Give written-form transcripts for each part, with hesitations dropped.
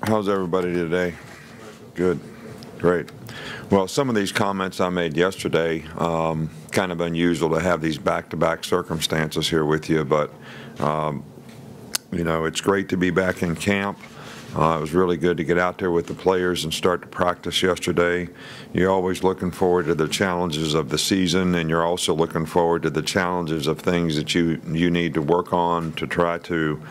How's everybody today? Good. Great. Well, some of these comments I made yesterday, kind of unusual to have these back-to-back circumstances here with you, but, it's great to be back in camp. It was really good to get out there with the players and start to practice yesterday. You're always looking forward to the challenges of the season, and you're also looking forward to the challenges of things that you need to work on to try to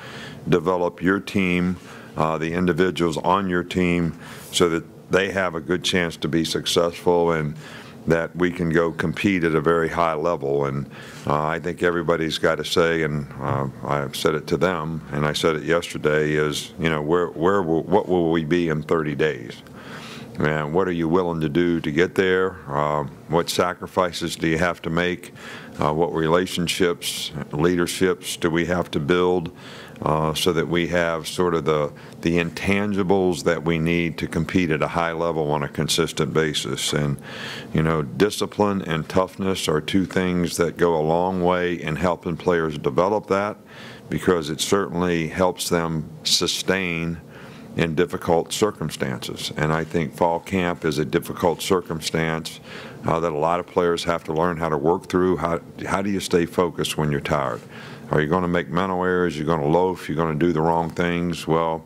develop your team, the individuals on your team, so that they have a good chance to be successful and that we can go compete at a very high level. And I think everybody's got to say, and I've said it to them, and I said it yesterday, is, what will we be in 30 days? And what are you willing to do to get there? What sacrifices do you have to make? What relationships, leaderships do we have to build so that we have sort of the intangibles that we need to compete at a high level on a consistent basis? And, discipline and toughness are two things that go a long way in helping players develop that, because it certainly helps them sustain in difficult circumstances. And I think fall camp is a difficult circumstance that a lot of players have to learn how to work through. How do you stay focused when you're tired? Are you going to make mental errors? You're going to loaf? You're going to do the wrong things? Well,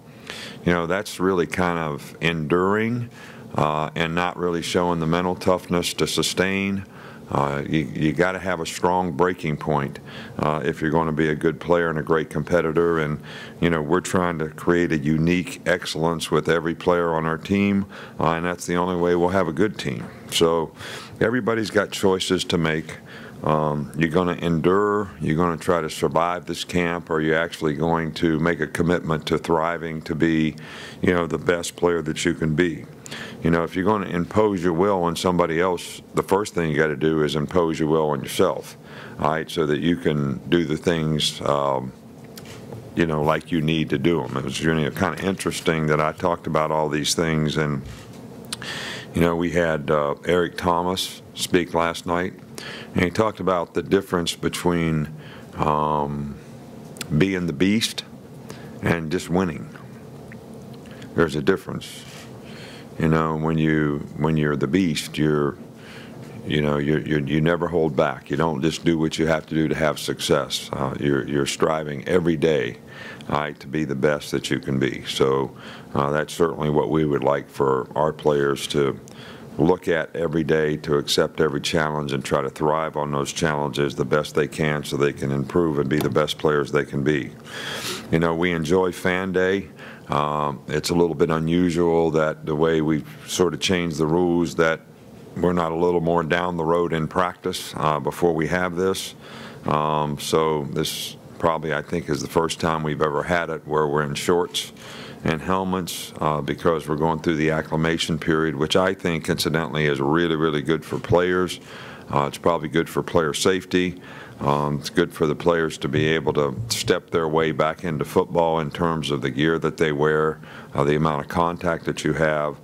that's really kind of enduring and not really showing the mental toughness to sustain. You got to have a strong breaking point if you're going to be a good player and a great competitor. And we're trying to create a unique excellence with every player on our team, and that's the only way we'll have a good team. So everybody's got choices to make. You're going to endure, you're going to try to survive this camp, or you're actually going to make a commitment to thriving to be, the best player that you can be. If you're going to impose your will on somebody else, the first thing you got to do is impose your will on yourself, all right, so that you can do the things, like you need to do them. It was really kind of interesting that I talked about all these things, and, we had Eric Thomas speak last night, and he talked about the difference between being the beast and just winning. There's a difference. When you're the beast, you never hold back. You don't just do what you have to do to have success. You're striving every day, to be the best that you can be. So that's certainly what we would like for our players to look at every day, to accept every challenge and try to thrive on those challenges the best they can so they can improve and be the best players they can be. We enjoy Fan Day. It's a little bit unusual that the way we've sort of changed the rules, that we're not a little more down the road in practice before we have this. So this probably, I think, is the first time we've ever had it where we're in shorts and helmets because we're going through the acclimation period, which I think, incidentally, is really, really good for players. It's probably good for player safety. It's good for the players to be able to step their way back into football in terms of the gear that they wear, the amount of contact that you have,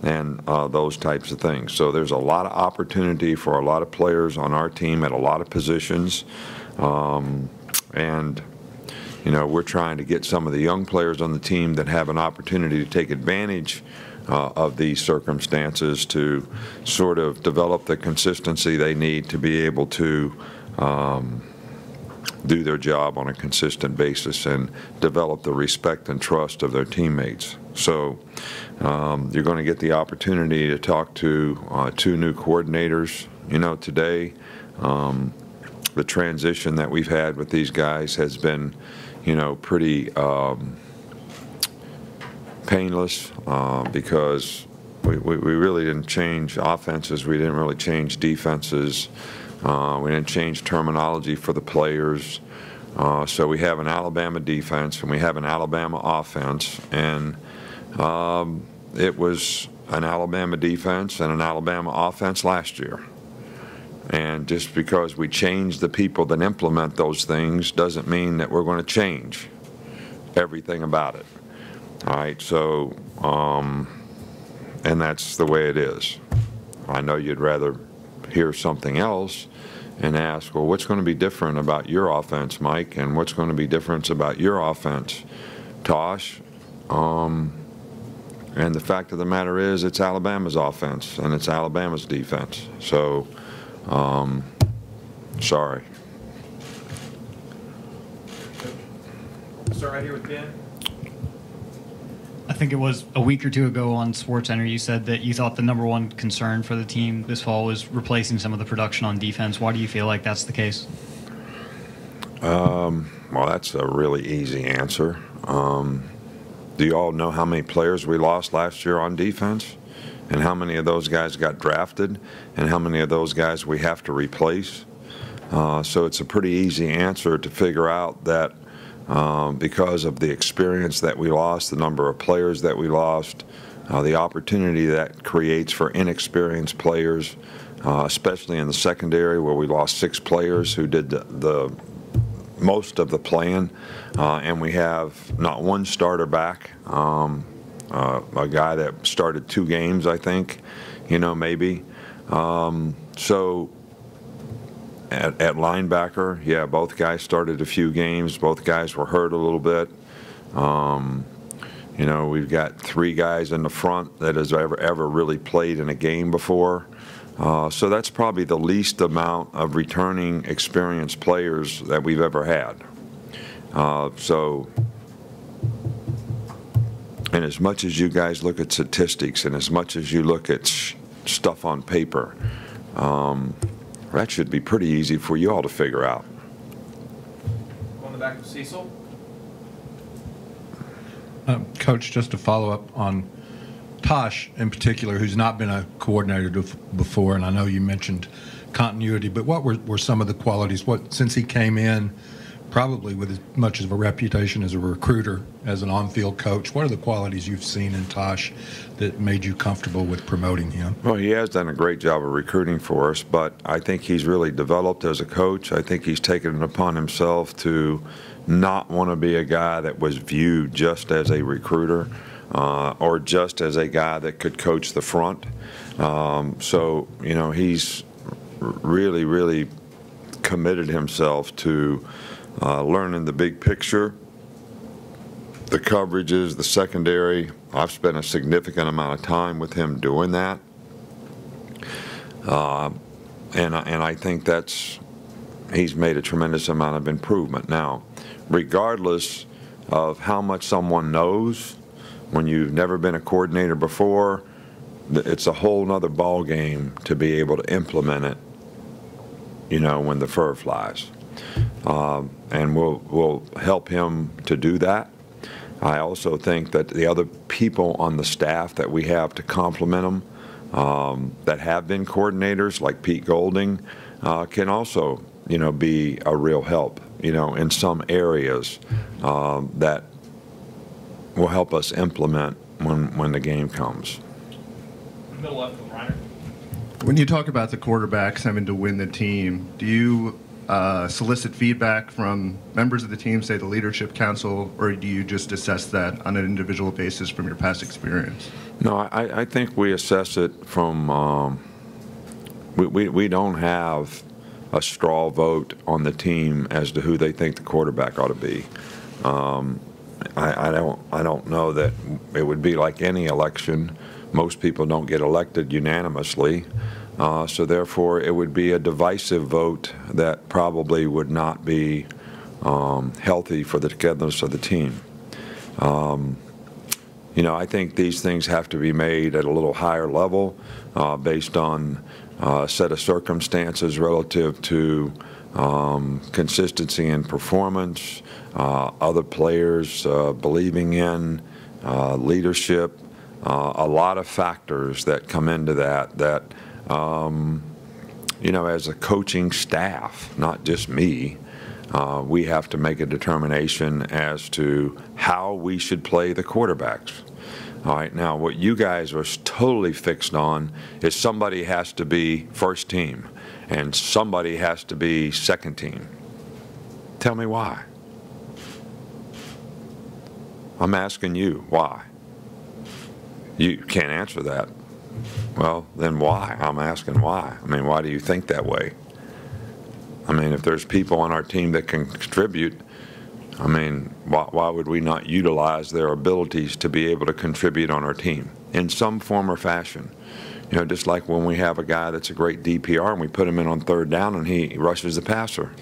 and those types of things. So there's a lot of opportunity for a lot of players on our team at a lot of positions. We're trying to get some of the young players on the team that have an opportunity to take advantage of these circumstances to sort of develop the consistency they need to be able to do their job on a consistent basis and develop the respect and trust of their teammates. So you're going to get the opportunity to talk to two new coordinators, today. The transition that we've had with these guys has been, pretty painless because we really didn't change offenses. We didn't really change defenses. We didn't change terminology for the players. So we have an Alabama defense and we have an Alabama offense. And it was an Alabama defense and an Alabama offense last year. And just because we change the people that implement those things doesn't mean that we're going to change everything about it. All right, so, and that's the way it is. I know you'd rather hear something else and ask, well, what's going to be different about your offense, Mike, and what's going to be different about your offense, Tosh? And the fact of the matter is, it's Alabama's offense and it's Alabama's defense. So, sorry. Start right here with Ben. I think it was a week or two ago on SportsCenter you said that you thought the number one concern for the team this fall was replacing some of the production on defense. Why do you feel like that's the case? Well, that's a really easy answer. Do you all know how many players we lost last year on defense? And how many of those guys got drafted? And how many of those guys we have to replace? So it's a pretty easy answer to figure out that because of the experience that we lost, the number of players that we lost, the opportunity that creates for inexperienced players, especially in the secondary where we lost 6 players who did the most of the playing, and we have not one starter back, a guy that started 2 games, I think, maybe. So at linebacker, yeah, both guys started a few games. Both guys were hurt a little bit. We've got 3 guys in the front that has ever really played in a game before. So that's probably the least amount of returning experienced players that we've ever had. And as much as you guys look at statistics and as much as you look at stuff on paper, that should be pretty easy for you all to figure out. On the back of Cecil. Coach, just to follow up on Tosh in particular, who's not been a coordinator before, and I know you mentioned continuity, but what were some of the qualities? Since he came in, probably with as much of a reputation as a recruiter, as an on-field coach, what are the qualities you've seen in Tosh that made you comfortable with promoting him? Well, he has done a great job of recruiting for us, but I think he's really developed as a coach. I think he's taken it upon himself to not want to be a guy that was viewed just as a recruiter or just as a guy that could coach the front. He's really committed himself to learning the big picture, the coverages, the secondary. I've spent a significant amount of time with him doing that. And I think he's made a tremendous amount of improvement. Now, regardless of how much someone knows, when you've never been a coordinator before, it's a whole nother ball game to be able to implement it, when the fur flies. And we'll help him to do that. I also think that the other people on the staff that we have to complement him that have been coordinators, like Pete Golding, can also, be a real help, in some areas that will help us implement when the game comes. Middle left with Reiner. When you talk about the quarterbacks having to win the team, do you solicit feedback from members of the team, say the leadership council, or do you just assess that on an individual basis from your past experience? No, I think we assess it from, we don't have a straw vote on the team as to who they think the quarterback ought to be. I don't know that it would be like any election. Most people don't get elected unanimously. So therefore, it would be a divisive vote that probably would not be healthy for the togetherness of the team. I think these things have to be made at a little higher level based on a set of circumstances relative to consistency in performance, other players believing in leadership, a lot of factors that come into that as a coaching staff, not just me, we have to make a determination as to how we should play the quarterbacks. All right, now what you guys are totally fixed on is somebody has to be first team and somebody has to be second team. Tell me why. I'm asking you, why? You can't answer that. Well, then why? I'm asking why. I mean, why do you think that way? I mean, if there's people on our team that can contribute, I mean, why would we not utilize their abilities to be able to contribute on our team in some form or fashion? You know, just like when we have a guy that's a great DPR and we put him in on third down and he rushes the passer.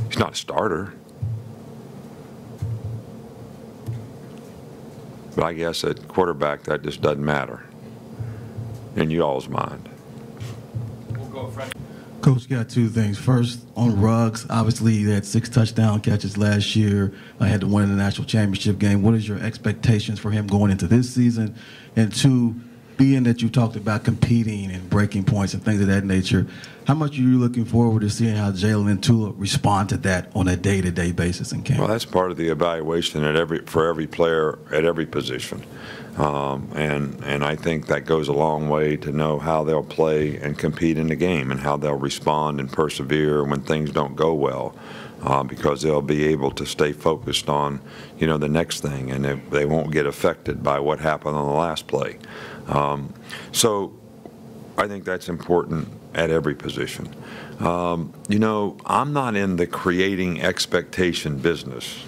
He's not a starter. But I guess at quarterback, that just doesn't matter in you all's mind. We'll go front. Coach, got two things. First, on Ruggs, obviously he had 6 touchdown catches last year. I had to win in the national championship game. What is your expectations for him going into this season? And two, being that you talked about competing and breaking points and things of that nature, how much are you looking forward to seeing how Jalen and Tua respond to that on a day-to-day basis in camp? Well, that's part of the evaluation for every player at every position. And I think that goes a long way to know how they'll play and compete in the game and how they'll respond and persevere when things don't go well, because they'll be able to stay focused on, you know, the next thing, and they won't get affected by what happened on the last play. So I think that's important at every position. You know, I'm not in the creating expectation business.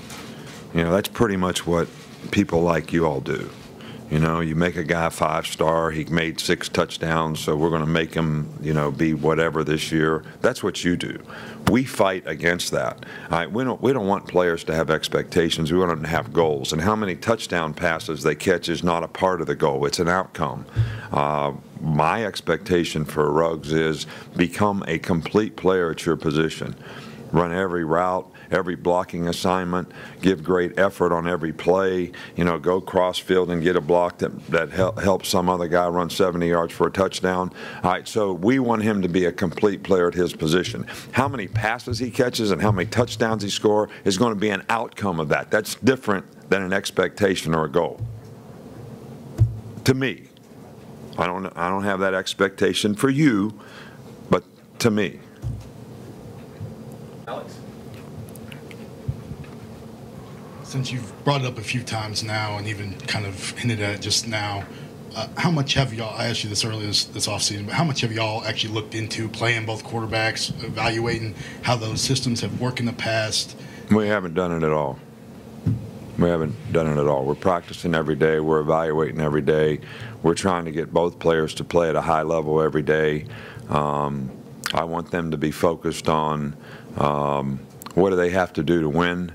You know, that's pretty much what people like you all do. You know, you make a guy a 5-star, he made 6 touchdowns, so we're going to make him, you know, be whatever this year. That's what you do. We fight against that. We don't want players to have expectations. We want them to have goals. And how many touchdown passes they catch is not a part of the goal. It's an outcome. My expectation for Ruggs is become a complete player at your position. Run every route, every blocking assignment, give great effort on every play, you know, go cross field and get a block that helps some other guy run 70 yards for a touchdown. All right, so we want him to be a complete player at his position. How many passes he catches and how many touchdowns he scores is going to be an outcome of that. That's different than an expectation or a goal. To me, I don't have that expectation for you, but to me. Alex. Since you've brought it up a few times now and even kind of hinted at it just now, how much have y'all, I asked you this earlier this offseason, but how much have y'all actually looked into playing both quarterbacks, evaluating how those systems have worked in the past? We haven't done it at all. We haven't done it at all. We're practicing every day. We're evaluating every day. We're trying to get both players to play at a high level every day. I want them to be focused on what do they have to do to win.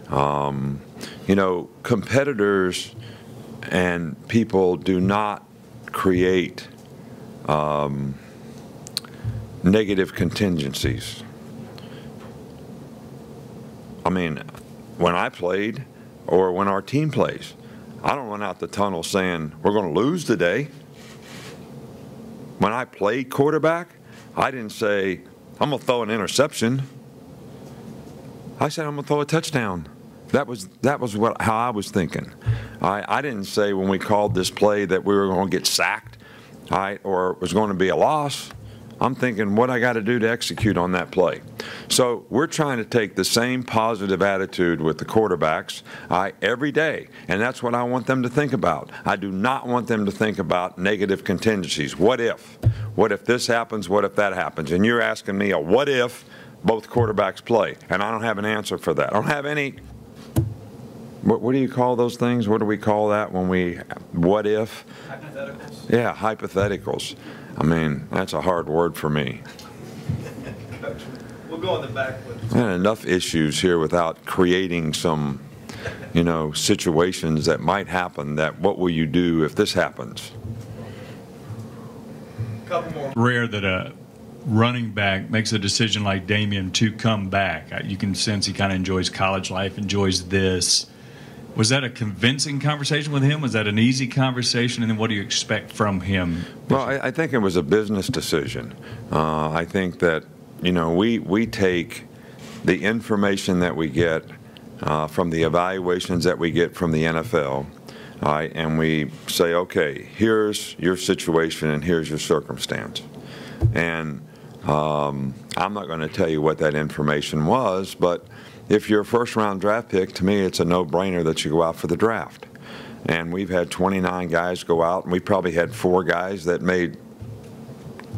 You know, competitors and people do not create negative contingencies. I mean, when I played or when our team plays, I don't run out the tunnel saying we're going to lose today. When I played quarterback, I didn't say I'm going to throw an interception. I said I'm going to throw a touchdown. That was how I was thinking. I didn't say when we called this play that we were going to get sacked, or it was going to be a loss. I'm thinking what I got to do to execute on that play. So we're trying to take the same positive attitude with the quarterbacks every day, and that's what I want them to think about. I do not want them to think about negative contingencies. What if? What if this happens? What if that happens? And you're asking me a what if both quarterbacks play, and I don't have an answer for that. I don't have any. What do you call those things? What do we call that when we, what if? Hypotheticals. Yeah, hypotheticals. I mean, that's a hard word for me. We'll go on the back. I had enough issues here without creating some, you know, situations that might happen that what will you do if this happens? Couple more. Rare that a running back makes a decision like Damian to come back. You can sense he kind of enjoys college life, enjoys this. Was that a convincing conversation with him? Was that an easy conversation? And then what do you expect from him? Well, I think it was a business decision. I think that, you know, we take the information that we get from the evaluations that we get from the NFL, and we say, okay, here's your situation and here's your circumstance. And I'm not going to tell you what that information was, but if you're a first-round draft pick, to me it's a no-brainer that you go out for the draft. And we've had 29 guys go out, and we probably had 4 guys that made,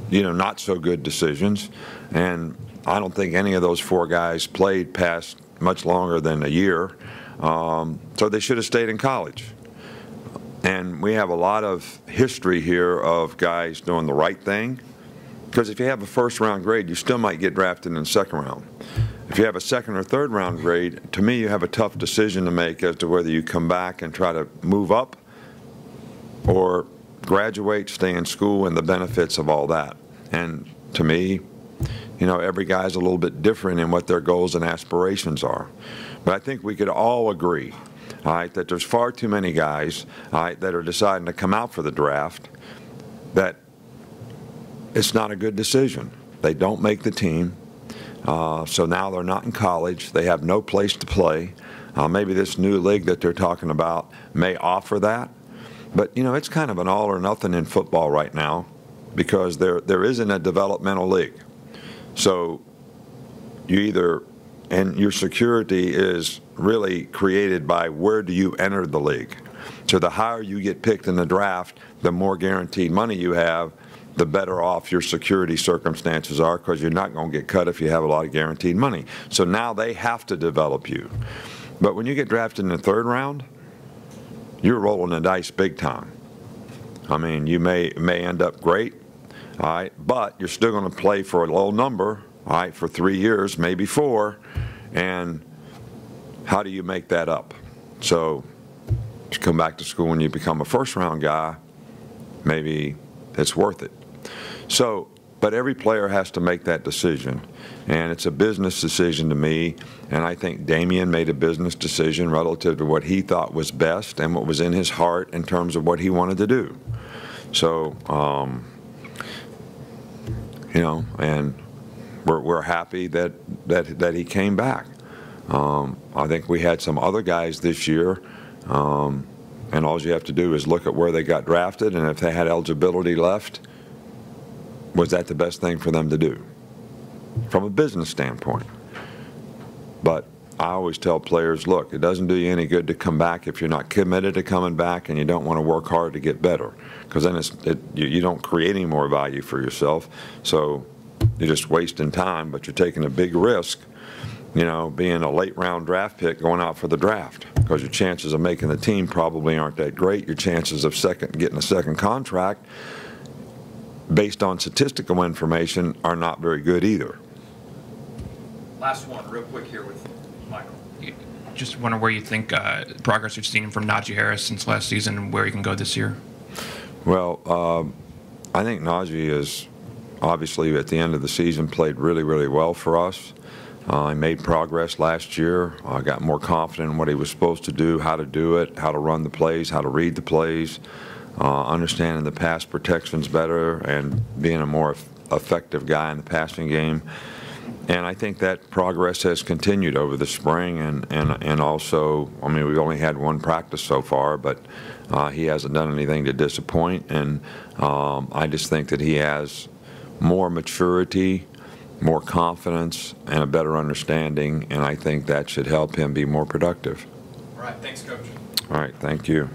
you know, not so good decisions. And I don't think any of those 4 guys played past much longer than a year. So they should have stayed in college. And we have a lot of history here of guys doing the right thing. Because if you have a first-round grade, you still might get drafted in the second round. If you have a second or third-round grade, to me, you have a tough decision to make as to whether you come back and try to move up or graduate, stay in school, and the benefits of all that. And to me, you know, every guy's a little bit different in what their goals and aspirations are. But I think we could all agree, all right, that there's far too many guys, all right, that are deciding to come out for the draft that it's not a good decision. They don't make the team. So now they're not in college. They have no place to play. Maybe this new league that they're talking about may offer that. But, you know, it's kind of an all or nothing in football right now because there isn't a developmental league. So you either, and your security is really created by where do you enter the league. So the higher you get picked in the draft, the more guaranteed money you have, the better off your security circumstances are because you're not going to get cut if you have a lot of guaranteed money. So now they have to develop you. But when you get drafted in the third round, you're rolling the dice big time. I mean, you may end up great, all right, but you're still going to play for a low number, all right, for 3 years, maybe 4, and how do you make that up? So you come back to school and you become a first-round guy, maybe it's worth it. So, but every player has to make that decision, and it's a business decision to me, and I think Damian made a business decision relative to what he thought was best and what was in his heart in terms of what he wanted to do. So, you know, and we're happy that he came back. I think we had some other guys this year, and all you have to do is look at where they got drafted, and if they had eligibility left, was that the best thing for them to do from a business standpoint? But I always tell players, look, it doesn't do you any good to come back if you're not committed to coming back and you don't want to work hard to get better, because then you don't create any more value for yourself. So you're just wasting time, but you're taking a big risk, you know, being a late round draft pick going out for the draft, because your chances of making the team probably aren't that great. Your chances of getting a second contract based on statistical information are not very good either. Last one, real quick here with Michael. Just wonder where you think progress you've seen from Najee Harris since last season and where he can go this year. Well, I think Najee is obviously at the end of the season played really, really well for us. He made progress last year. Got more confident in what he was supposed to do, how to do it, how to run the plays, how to read the plays, understanding the pass protections better, and being a more effective guy in the passing game. And I think that progress has continued over the spring, and also, I mean, we've only had one practice so far, but he hasn't done anything to disappoint. And I just think that he has more maturity, more confidence, and a better understanding, and I think that should help him be more productive. All right, thanks, Coach. All right, thank you.